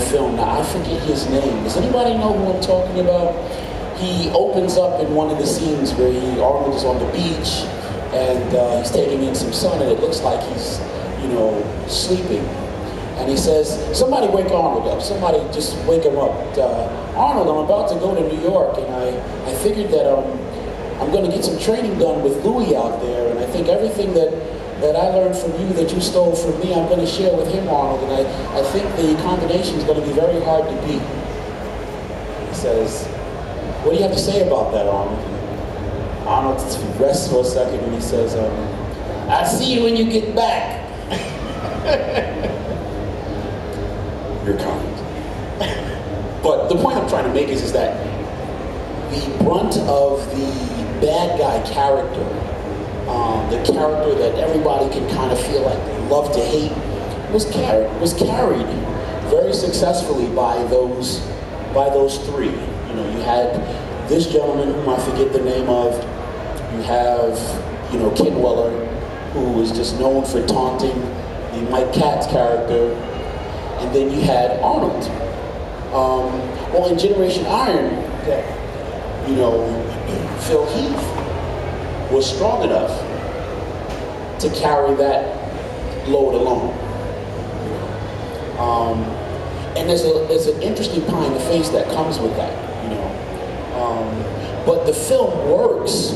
film. Now, I forget his name. Does anybody know who I'm talking about? He opens up in one of the scenes where Arnold is on the beach, and he's taking in some sun, and it looks like he's, you know, sleeping. And he says, somebody wake Arnold up. Somebody just wake him up. Arnold, I'm about to go to New York, and I figured that I'm going to get some training done with Louis out there, and I think everything that I learned from you that you stole from me, I'm going to share with him, Arnold, and I think the combination is going to be very hard to beat. He says, what do you have to say about that, Arnold? And Arnold rests for a second, and he says, I'll see you when you get back. You're kind. But the point I'm trying to make is that the brunt of the bad guy character, the character that everybody can kind of feel like they love to hate, was carried very successfly by those three. You know, you had this gentleman whom I forget the name of. You have, you know, Kidweller, who was just known for taunting the Mike Katz character, and then you had Arnold. Well, in Generation Iron, you know, Phil Heath was strong enough to carry that load alone. And there's an interesting pie in the face that comes with that, you know. But the film works.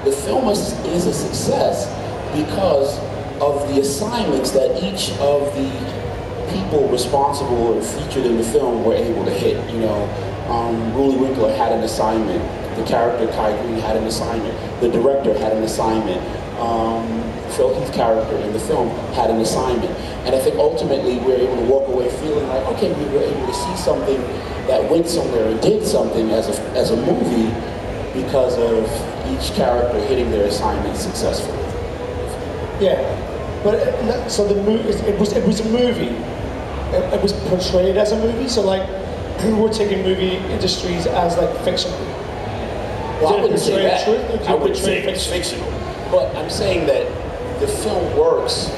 The film is a success because of the assignments that each of the people responsible or featured in the film were able to hit. You know, Rully Winkler had an assignment. The character Kai Greene had an assignment. The director had an assignment. Phil Heath's character in the film had an assignment. And I think ultimately we were able to walk away feeling like, okay, we were able to see something that went somewhere and did something as a movie because of each character hitting their assignment successfully. Yeah, but so the movie, it was a movie. It was portrayed as a movie. So like, we're taking movie industries as like fiction. Well, I wouldn't say that. I wouldn't say it's fictional. But I'm saying that the film works